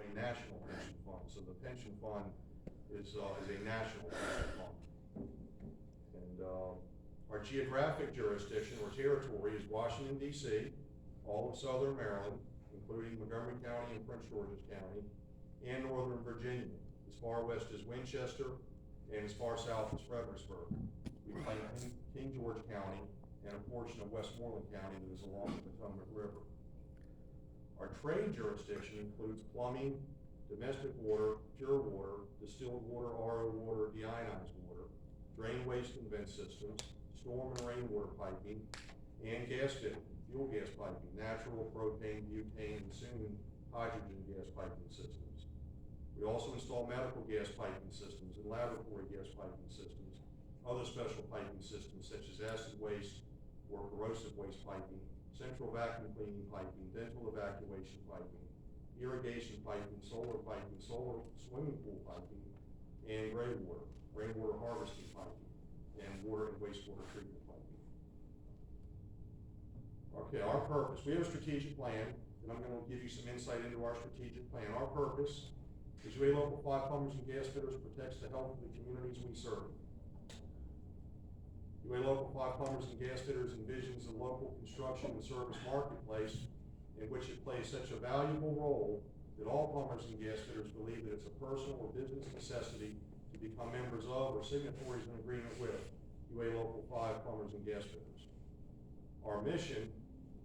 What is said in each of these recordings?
a national pension fund. So the pension fund is a national pension fund. And our geographic jurisdiction or territory is Washington, D.C., all of southern Maryland, including Montgomery County and Prince George's County, and northern Virginia, as far west as Winchester and as far south as Fredericksburg. We claim King George County and a portion of Westmoreland County that is along the Potomac River. Our trade jurisdiction includes plumbing, domestic water, pure water, distilled water, RO water, deionized water, drain waste and vent systems, storm and rainwater piping, and gas fitting, fuel gas piping, natural, propane, butane, and soon hydrogen gas piping systems. We also install medical gas piping systems and laboratory gas piping systems, other special piping systems such as acid waste or corrosive waste piping, central vacuum cleaning piping, dental evacuation piping, irrigation piping, solar swimming pool piping, and gray water, rainwater harvesting piping, and water and wastewater treatment piping. Okay, our purpose. We have a strategic plan, and I'm going to give you some insight into our strategic plan. Our purpose is UA Local 5 Plumbers and Gas Fitters protects the health of the communities we serve. UA Local 5 Plumbers and Gas Fitters envisions a local construction and service marketplace in which it plays such a valuable role that all plumbers and gas fitters believe that it's a personal or business necessity to become members of or signatories in agreement with UA Local 5 Plumbers and Gas Fitters. Our mission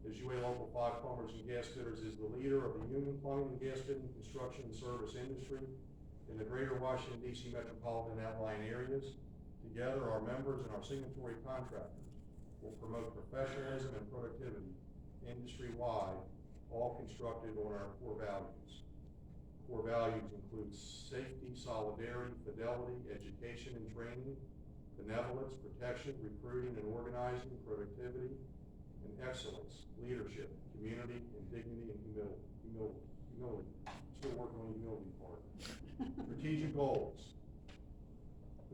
as UA Local 5 Plumbers and Gas Fitters is the leader of the union plumbing and gas fitting construction and service industry in the greater Washington, D.C. metropolitan outlying areas. Together, our members and our signatory contractors will promote professionalism and productivity industry-wide, all constructed on our core values. Core values include safety, solidarity, fidelity, education and training, benevolence, protection, recruiting and organizing, productivity, and excellence, leadership, community, and dignity and humility. Still working on the humility part. Strategic goals.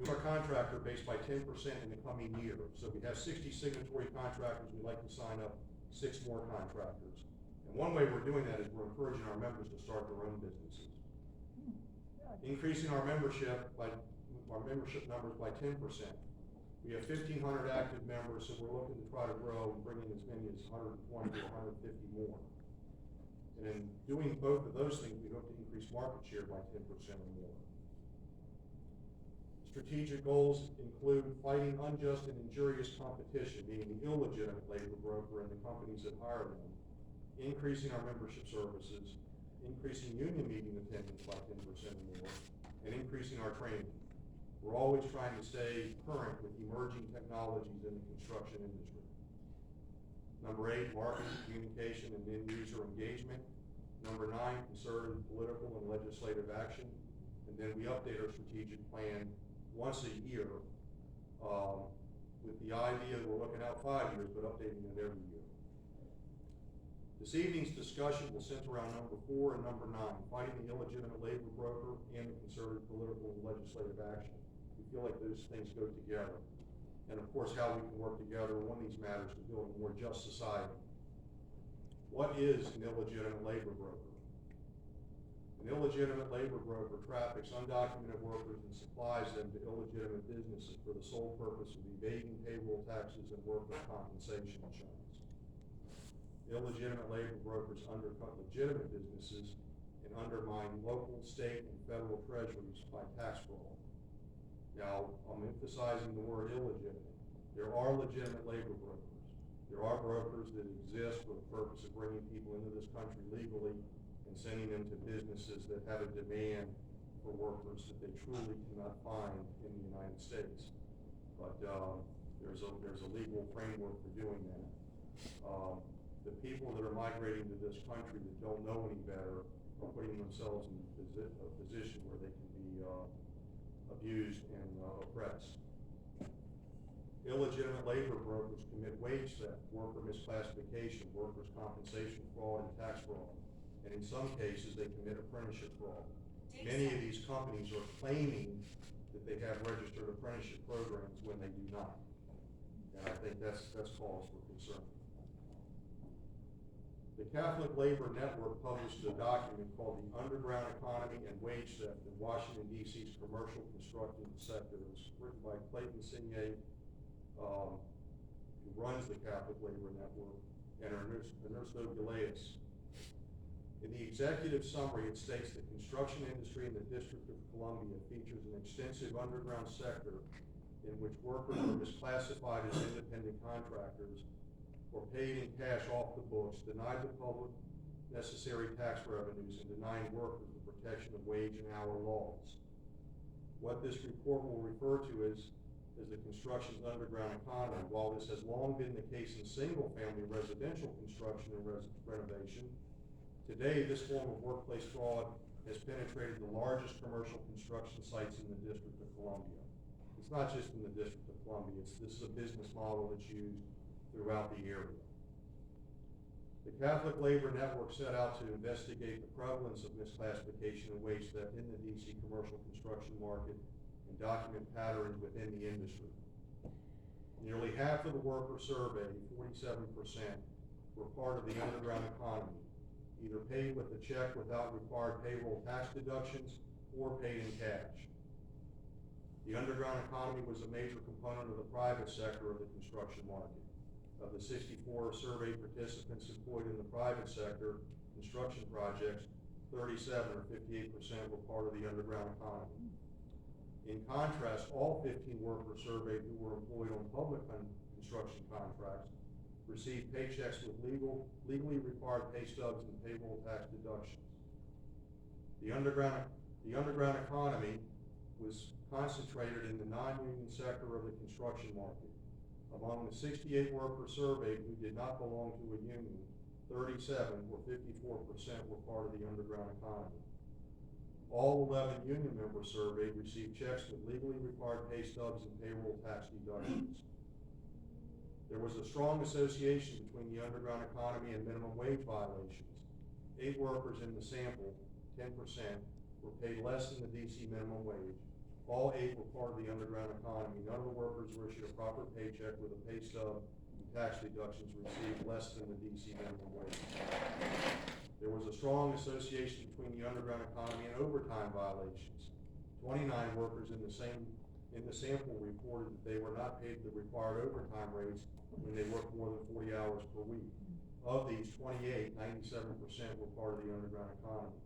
We are a contractor based by 10% in the coming year. So we have 60 signatory contractors. We'd like to sign up 6 more contractors. And one way we're doing that is we're encouraging our members to start their own businesses. Increasing our membership numbers by 10%. We have 1,500 active members, so we're looking to try to grow and bring in as many as 120 to 150 more. And in doing both of those things, we hope to increase market share by 10% or more. Strategic goals include fighting unjust and injurious competition, meaning the illegitimate labor broker and the companies that hire them, increasing our membership services, increasing union meeting attendance by 10% or more, and increasing our training. We're always trying to stay current with emerging technologies in the construction industry. Number 8, marketing, communication, and end-user engagement. Number 9, concerted political and legislative action. And then we update our strategic plan once a year with the idea that we're looking out 5 years, but updating it every year. This evening's discussion will center around number 4 and number 9, fighting the illegitimate labor broker and the concerted political and legislative action. We feel like those things go together. And of course, how we can work together on these matters to build a more just society. What is an illegitimate labor broker? An illegitimate labor broker traffics undocumented workers and supplies them to illegitimate businesses for the sole purpose of evading payroll taxes and workers' compensation insurance. Illegitimate labor brokers undercut legitimate businesses and undermine local, state, and federal treasuries by tax fraud. Now, I'm emphasizing the word illegitimate. There are legitimate labor brokers. There are brokers that exist for the purpose of bringing people into this country legally and sending them to businesses that have a demand for workers that they truly cannot find in the United States. But there's a legal framework for doing that. The people that are migrating to this country that don't know any better are putting themselves in a position where they can be abused and oppressed. Illegitimate labor brokers commit wage theft, worker misclassification, workers' compensation fraud, and tax fraud. And in some cases, they commit apprenticeship fraud. Many of these companies are claiming that they have registered apprenticeship programs when they do not. And I think that's cause for concern. The Catholic Labor Network published a document called The Underground Economy and Wage Theft in Washington, D.C.'s Commercial Construction Sector. It was written by Clayton Signet, who runs the Catholic Labor Network, and Ernesto Galeas. In the executive summary, it states the construction industry in the District of Columbia features an extensive underground sector in which workers are misclassified as independent contractors or paid in cash off the books, denied the public necessary tax revenues, and denying workers the protection of wage and hour laws. What this report will refer to is the construction's underground economy. While this has long been the case in single-family residential construction and renovation, today this form of workplace fraud has penetrated the largest commercial construction sites in the District of Columbia. It's not just in the District of Columbia. This is a business model that's used throughout the area. The Catholic Labor Network set out to investigate the prevalence of misclassification and wage theft in the DC commercial construction market and document patterns within the industry. Nearly half of the workers surveyed, 47%, were part of the underground economy, either paid with a check without required payroll tax deductions or paid in cash. The underground economy was a major component of the private sector of the construction market. Of the 64 survey participants employed in the private sector construction projects, 37 or 58% were part of the underground economy. In contrast, all 15 workers surveyed who were employed on public construction contracts received paychecks with legally required pay stubs and payroll tax deductions. The underground economy was concentrated in the non-union sector of the construction market. Among the 68 workers surveyed who did not belong to a union, 37 or 54% were part of the underground economy. All 11 union members surveyed received checks with legally required pay stubs and payroll tax deductions. There was a strong association between the underground economy and minimum wage violations. 8 workers in the sample, 10%, were paid less than the DC minimum wage. All 8 were part of the underground economy. None of the workers were issued a proper paycheck with a pay stub, and tax deductions received less than the DC minimum wage. There was a strong association between the underground economy and overtime violations. 29 workers in the sample reported that they were not paid the required overtime rates when they worked more than 40 hours per week. Of these 28, 97% were part of the underground economy.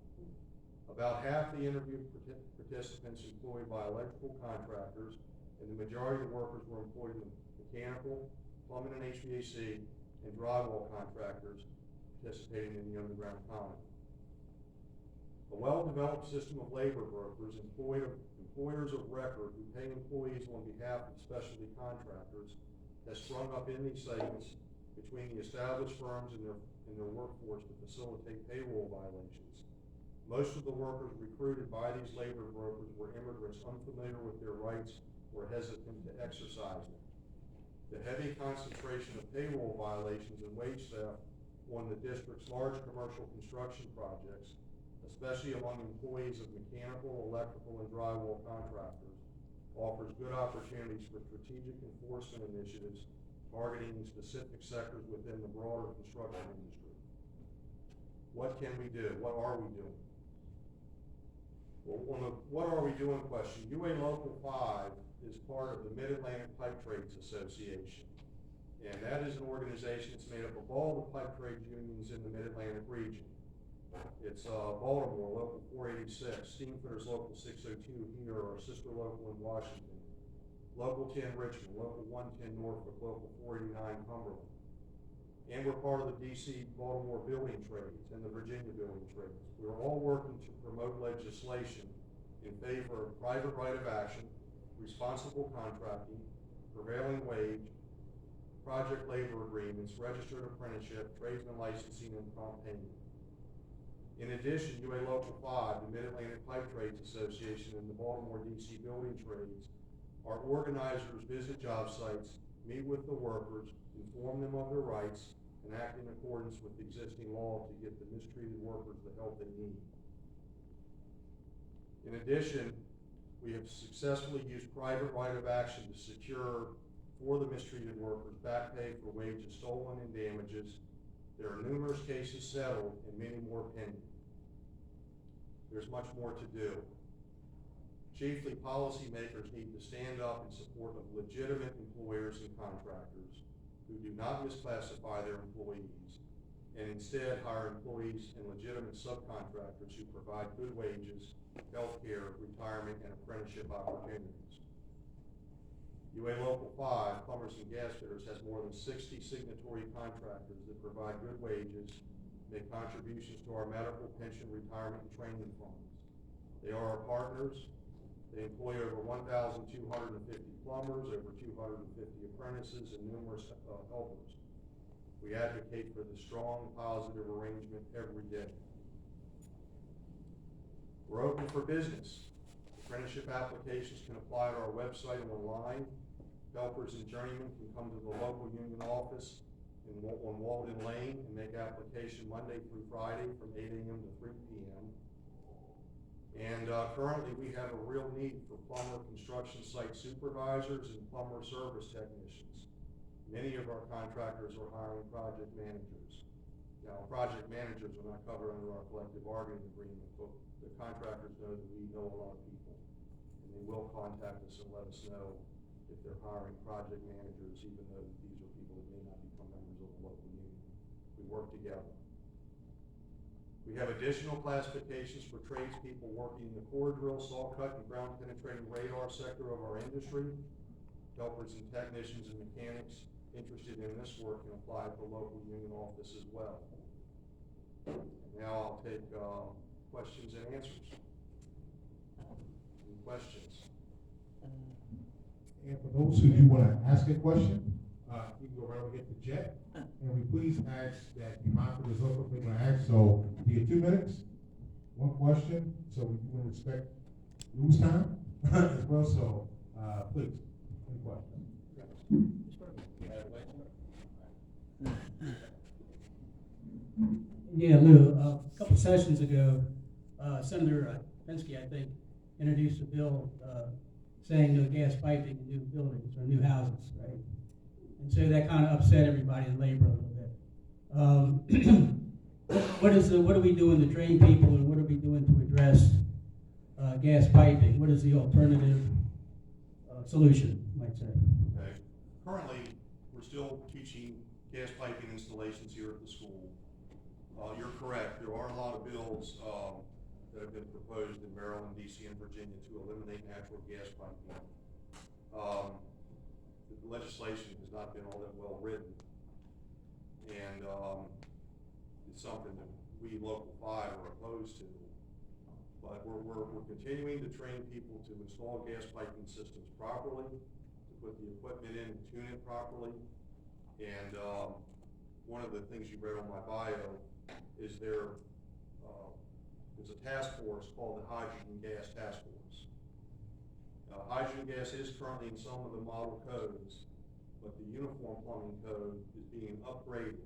About half the interviewed participants employed by electrical contractors, and the majority of the workers were employed in mechanical, plumbing and HVAC, and drywall contractors participating in the underground economy. A well-developed system of labor brokers, employers of record who pay employees on behalf of specialty contractors, has sprung up in these segments between the established firms and their workforce to facilitate payroll violations. Most of the workers recruited by these labor brokers were immigrants unfamiliar with their rights or hesitant to exercise them. The heavy concentration of payroll violations and wage theft on the district's large commercial construction projects, especially among employees of mechanical, electrical, and drywall contractors, offers good opportunities for strategic enforcement initiatives targeting specific sectors within the broader construction industry. What can we do? What are we doing? Well, on the what are we doing question, UA Local 5 is part of the Mid-Atlantic Pipe Trades Association. And that is an organization that's made up of all the pipe trade unions in the Mid-Atlantic region. It's Baltimore, Local 486, Steamfitters Local 602 here, our sister local in Washington, Local 10 Richmond, Local 110 Norfolk, Local 489 Cumberland. And we're part of the DC Baltimore building trades and the Virginia building trades. We're all working to promote legislation in favor of private right of action, responsible contracting, prevailing wage, project labor agreements, registered apprenticeship, tradesman licensing, and prompt payment. In addition, UA Local 5, the Mid-Atlantic Pipe Trades Association, and the Baltimore DC building trades, our organizers visit job sites, meet with the workers, inform them of their rights, and act in accordance with existing law to get the mistreated workers the help they need. In addition, we have successfully used private right of action to secure for the mistreated workers back pay for wages stolen and damages, There are numerous cases settled and many more pending. There's much more to do. Chiefly, policymakers need to stand up in support of legitimate employers and contractors who do not misclassify their employees and instead hire employees and legitimate subcontractors who provide good wages, health care, retirement, and apprenticeship opportunities. UA Local 5, Plumbers and Gas Fitters, has more than 60 signatory contractors that provide good wages, make contributions to our medical, pension, retirement, and training funds. They are our partners. They employ over 1,250 plumbers, over 250 apprentices, and numerous helpers. We advocate for the strong, positive arrangement every day. We're open for business. Apprenticeship applications can apply at our website and online. Helpers and journeymen can come to the local union office on Walden Lane and make application Monday through Friday from 8 a.m. to 3 p.m. And currently we have a real need for plumber construction site supervisors and plumber service technicians. Many of our contractors are hiring project managers. Now, project managers are not covered under our collective bargaining agreement, but the contractors know that we know a lot of people. And they will contact us and let us know if they're hiring project managers, even though these are people that may not become members of the local union. We work together. We have additional classifications for tradespeople working in the core drill, saw cut, and ground penetrating radar sector of our industry. Helpers and technicians and mechanics interested in this work can apply at the local union office as well. And now I'll take questions and answers. Any questions? And for those who do want to ask a question, you can go right over here to Jet. And we please ask that you monitor the results of what we're going to ask. So you get 2 minutes, one question. So we want to respect lose time as well. So please, any questions? Yeah, Lou, a couple sessions ago, Senator Penske, I think, introduced a bill saying no gas piping in new buildings or new houses, right? And so that kind of upset everybody in labor a little bit. What are we doing to train people, and what are we doing to address gas piping? What is the alternative solution, you might say? Okay. Currently, we're still teaching gas piping installations here at the school. You're correct. There are a lot of bills that have been proposed in Maryland, DC, and Virginia to eliminate natural gas piping. The legislation has not been all that well written, and it's something that we Local 5 are opposed to. But we're continuing to train people to install gas piping systems properly, to put the equipment in and tune it properly. And one of the things you read on my bio is there's a task force called the Hydrogen Gas Task Force. Hydrogen gas is currently in some of the model codes, but the Uniform Plumbing Code is being upgraded.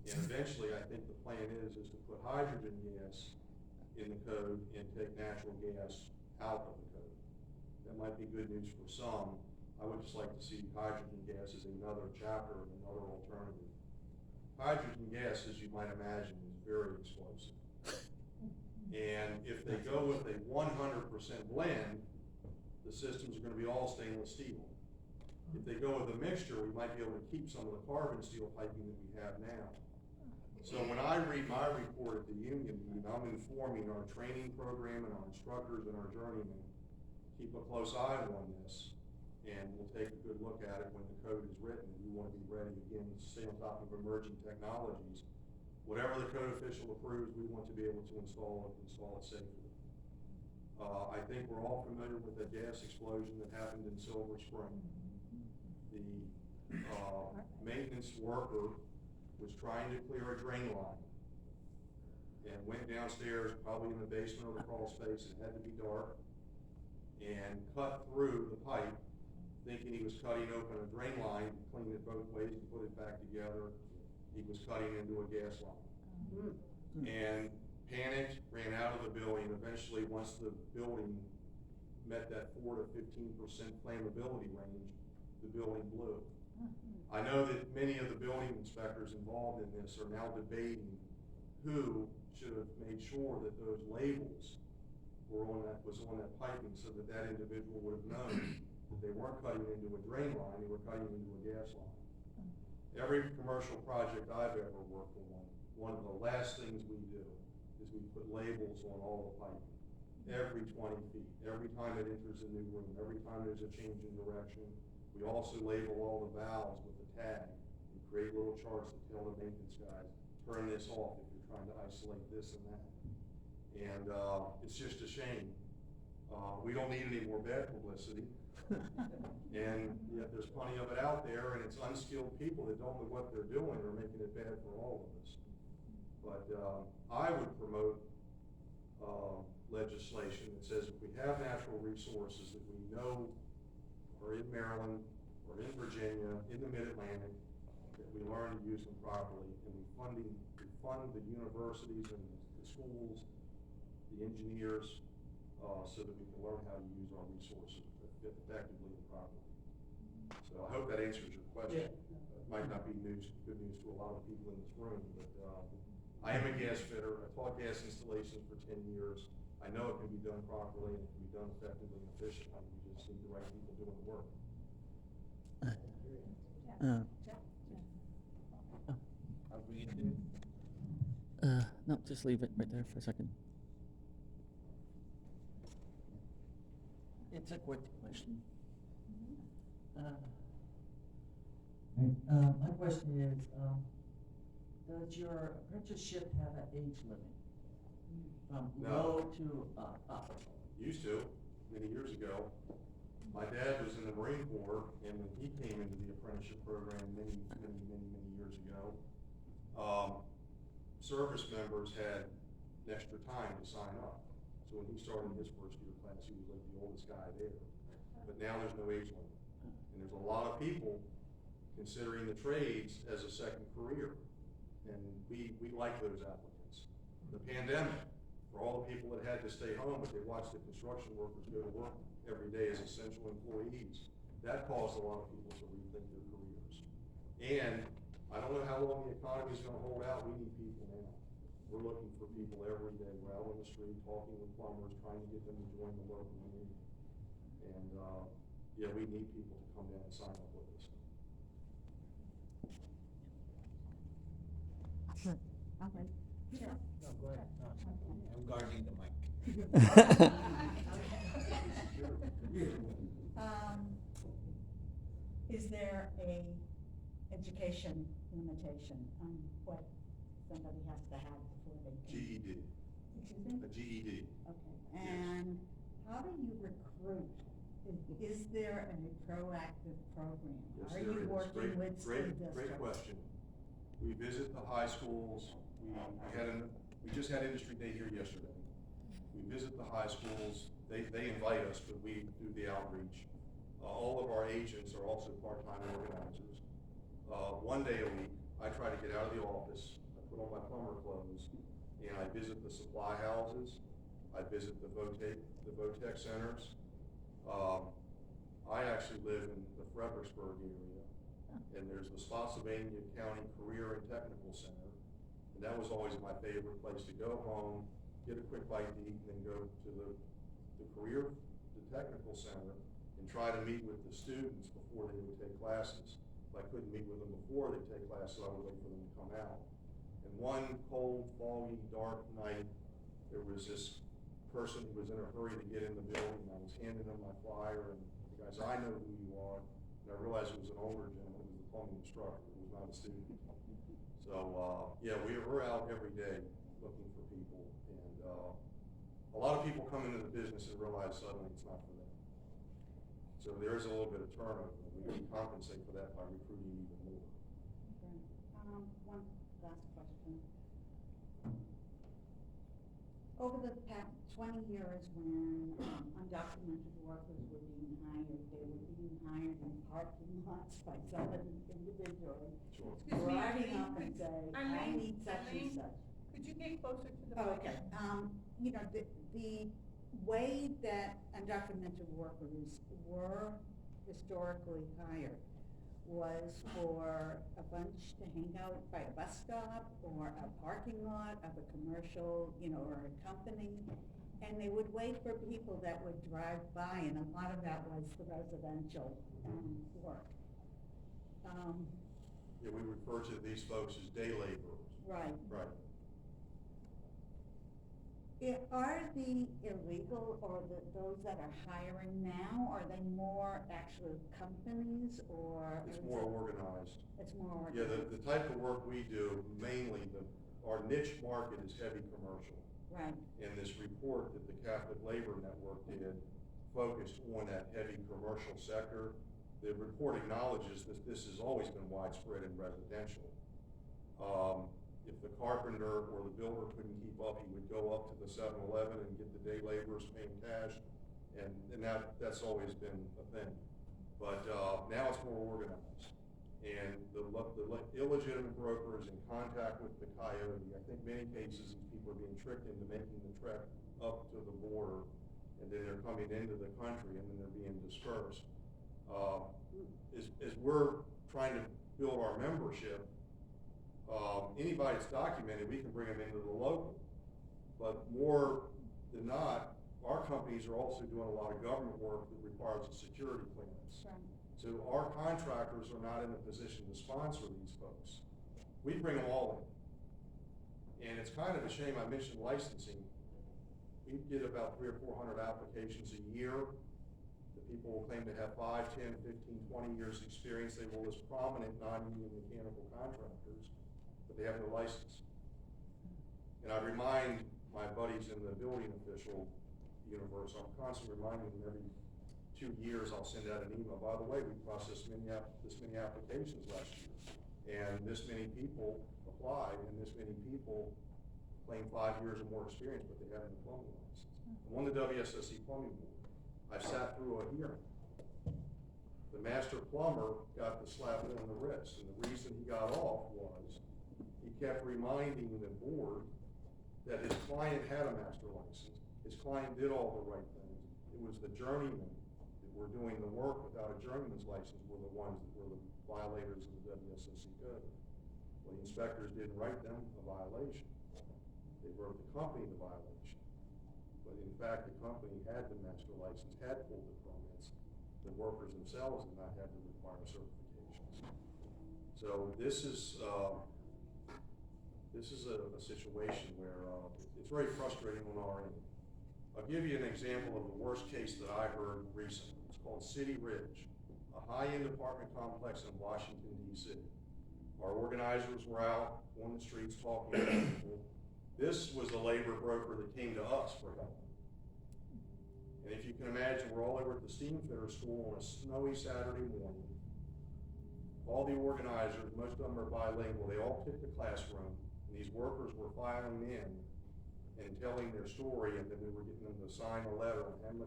And eventually, I think the plan is to put hydrogen gas in the code and take natural gas out of the code. That might be good news for some. I would just like to see hydrogen gas as another chapter and another alternative. Hydrogen gas, as you might imagine, is very explosive. And if they go with a 100% blend, the systems are going to be all stainless steel. If they go with a mixture, we might be able to keep some of the carbon steel piping that we have now. So when I read my report at the union meeting, I'm informing our training program and our instructors and our journeymen. Keep a close eye on this, and we'll take a good look at it when the code is written. We want to be ready again to stay on top of emerging technologies. Whatever the code official approves, we want to be able to install it safely. I think we're all familiar with the gas explosion that happened in Silver Spring. The maintenance worker was trying to clear a drain line and went downstairs, probably in the basement or the crawl space. It had to be dark, and cut through the pipe, thinking he was cutting open a drain line, cleaned it both ways and put it back together. He was cutting into a gas line. And panicked, ran out of the building. Eventually, once the building met that 4 to 15% flammability range, the building blew. I know that many of the building inspectors involved in this are now debating who should have made sure that those labels was on that piping so that that individual would have known that they weren't cutting into a drain line, they were cutting into a gas line. Every commercial project I've ever worked on, one of the last things we do is we put labels on all the piping. Every 20 feet, every time it enters a new room, every time there's a change in direction. We also label all the valves with a tag and create little charts that tell the maintenance guys, turn this off if you're trying to isolate this and that. And it's just a shame. We don't need any more bad publicity. And yet there's plenty of it out there, and it's unskilled people that don't know what they're doing or making it bad for all of us. But I would promote legislation that says if we have natural resources that we know are in Maryland or in Virginia, in the Mid-Atlantic, that we learn to use them properly, and we fund the universities and the schools, the engineers, so that we can learn how to use our resources effectively and properly. So I hope that answers your question. It might not be good news to a lot of people in this room, but I am a gas fitter. I taught gas installations for 10 years. I know it can be done properly and it can be done effectively and efficiently. We just need the right people doing the work. No, just leave it right there for a second. It's a quick question. My question is, does your apprenticeship have an age limit? From No. low to up? Used to, many years ago. My dad was in the Marine Corps, and when he came into the apprenticeship program many years ago, service members had extra time to sign up. So when he started his first year class, he was like the oldest guy there. But now there's no age limit. And there's a lot of people considering the trades as a second career. And we like those applicants. The pandemic, for all the people that had to stay home, but they watched the construction workers go to work every day as essential employees, that caused a lot of people to rethink their careers. And I don't know how long the economy is going to hold out. We need people now. We're looking for people every day. We're out on the street talking with plumbers, trying to get them to join the local union. And yeah, we need people to come down and sign up with us. Okay. Sure. No, go ahead. I'm guarding the mic. Is there a education limitation on what somebody has to have before they can? GED. Excuse me? A GED. Okay, and how do you recruit? Is there a proactive program? Yes, Are there you is. working with school districts? Great question. We visit the high schools. We just had Industry Day here yesterday. We visit the high schools. They invite us, but we do the outreach. All of our agents are also part-time organizers. 1 day a week, I try to get out of the office, I put on my plumber clothes, and I visit the supply houses. I visit the VOTEC centers. I actually live in the Fredericksburg area, and there's the Spotsylvania County Career and Technical Center. And that was always my favorite place to go home, get a quick bite to eat, and then go to the technical center and try to meet with the students before they would take classes. If I couldn't meet with them before they take classes, I would wait for them to come out. And one cold, foggy, dark night, there was this person who was in a hurry to get in the building. I was handing him my flyer, and the guy said, "I know who you are." And I realized it was an older gentleman, it was a plumbing instructor, it was not a student. So, yeah, we're out every day looking for people. And a lot of people come into the business and realize suddenly it's not for them. So there is a little bit of turnover. We can compensate for that by recruiting even more. Okay. One last question. Over the past 20 years, when undocumented workers were being hired, they were being hired in parking lots by somebody individually, Sure. Excuse me, driving up and say, I Eileen, need such and Eileen? such. Could you get closer to the Oh, mic? okay, you know, the way that undocumented workers were historically hired was for a bunch to hang out by a bus stop or a parking lot of a commercial, or a company. And they would wait for people that would drive by, and a lot of that was the residential, work. Yeah, we refer to these folks as day laborers. Right. Right. Are the illegal or those that are hiring now, are they more actual companies or? It's is more it- organized. It's more Yeah, organized. the type of work we do, mainly, our niche market is heavy commercial. Right, And this report that the Catholic Labor Network did focused on that heavy commercial sector. The report acknowledges that this has always been widespread in residential. If the carpenter or the builder couldn't keep up, he would go up to the 7-Eleven and get the day laborers paying cash, and that's always been a thing. But now it's more organized. And the illegitimate broker is in contact with the coyote. I think many cases these people are being tricked into making the trek up to the border, and then they're coming into the country, and then they're being dispersed. As we're trying to build our membership, anybody that's documented, we can bring them into the local. But more than not, our companies are also doing a lot of government work that requires a security clearance. right. So our contractors are not in a position to sponsor these folks. We bring them all in. And it's kind of a shame I mentioned licensing. We get about 300 or 400 applications a year. The people will claim to have 5, 10, 15, 20 years experience. They will list prominent non-union mechanical contractors, but they have no license. And I remind my buddies in the building official universe, I'm constantly reminding them every 2 years I'll send out an email. By the way, we processed this many applications last year, and this many people applied, and this many people claim 5 years or more experience, but they haven't a plumbing license. I'm on the WSSC plumbing board. I sat through a hearing. The master plumber got the slap on the wrist, and the reason he got off was he kept reminding the board that his client had a master license. His client did all the right things. It was the journeymen that were doing the work without a journeyman's license were the ones that were the violators of the WSSC code. Well, the inspectors didn't write them a violation. They wrote the company the violation. But in fact, the company had the master license, had pulled the permits. The workers themselves did not have to require certifications. So this is a situation where it's very frustrating on our end. I'll give you an example of the worst case that I heard recently. It's called City Ridge, a high-end apartment complex in Washington, D.C. Our organizers were out on the streets talking to people. This was the labor broker that came to us for help. And if you can imagine, we're all over at the steam fitter school on a snowy Saturday morning. All the organizers, most of them are bilingual, they all picked a classroom, and these workers were filing in and telling their story, and then we were getting them to sign a letter on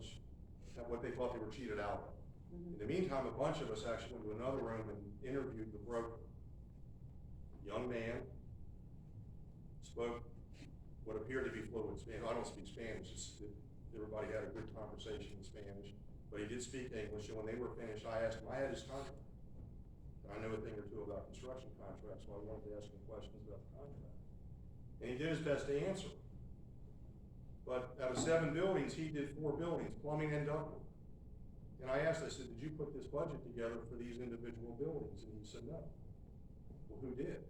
what they thought they were cheated out of. In the meantime, a bunch of us actually went to another room and interviewed the broker. Young man, spoke what appeared to be fluent Spanish. I don't speak Spanish, everybody had a good conversation in Spanish, but he did speak English, and when they were finished, I asked him, I had his contract. I know a thing or two about construction contracts, so I wanted to ask him questions about the contract. And he did his best to answer. But out of 7 buildings, he did 4 buildings, plumbing and ductwork. And I asked, I said, did you put this budget together for these individual buildings? And he said, no. Well, who did?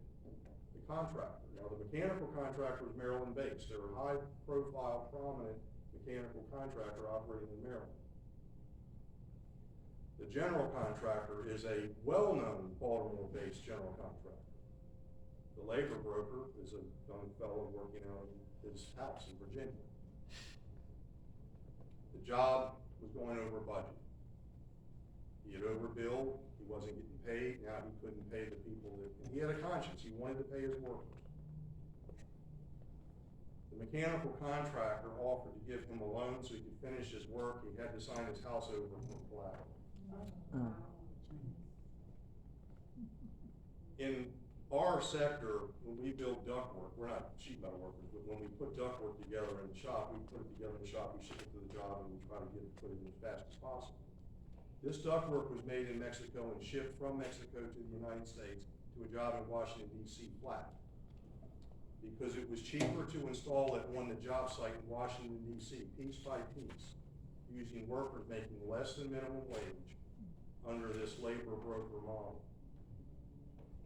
The contractor. Now, the mechanical contractor is Maryland-based. They're a high-profile, prominent mechanical contractor operating in Maryland. The general contractor is a well-known Baltimore-based general contractor. The labor broker is a young fellow working out of his house in Virginia. The job was going over budget. He had overbilled, he wasn't getting paid, now he couldn't pay the people and he had a conscience, he wanted to pay his workers. The mechanical contractor offered to give him a loan so he could finish his work, he had to sign his house over for collateral. In our sector, when we build ductwork, we're not sheet metal workers, but when we put ductwork together in the shop, we put it together in the shop, we ship it to the job, and we try to put it in as fast as possible. This ductwork was made in Mexico and shipped from Mexico to the United States to a job in Washington DC flat. Because it was cheaper to install it on the job site in Washington DC, piece by piece, using workers making less than minimum wage under this labor broker model.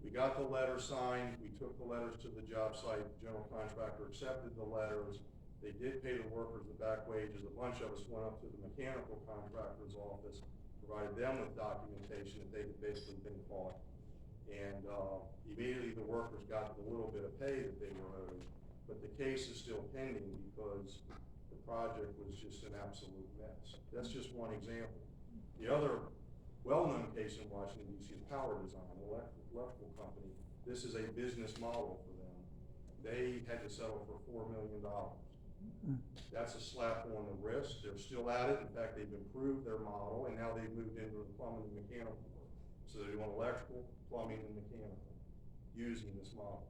We got the letter signed, we took the letters to the job site, the general contractor accepted the letters, they did pay the workers the back wages, a bunch of us went up to the mechanical contractor's office, provided them with documentation that they had basically been caught. And immediately the workers got the little bit of pay that they were owed, but the case is still pending because the project was just an absolute mess. That's just one example. The other well-known case in Washington DC is Power Design, an electrical company. This is a business model for them. They had to settle for $4 million. That's a slap on the wrist. They're still at it. In fact, they've improved their model, and now they've moved into the plumbing and mechanical work. So they're doing electrical, plumbing, and mechanical using this model.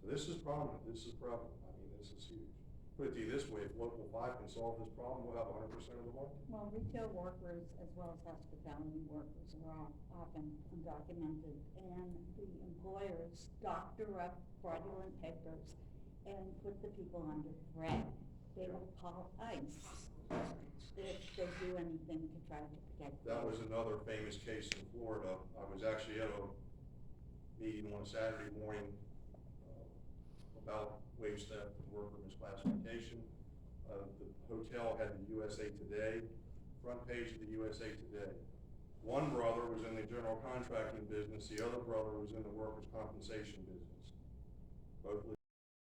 So this is prominent. This is prevalent. I mean, this is huge. Put it to you this way, if Local 5 can solve this problem, we'll have 100% of the market. Well, retail workers as well as hospitality workers are often undocumented, and the employers doctor up fraudulent papers and put the people under threat. They will call ICE if they do anything to try to protect them. That was another famous case in Florida. I was actually at a meeting on a Saturday morning about wage theft and worker misclassification. The hotel had the USA Today, front page of the USA Today. One brother was in the general contracting business, the other brother was in the workers' compensation business. Both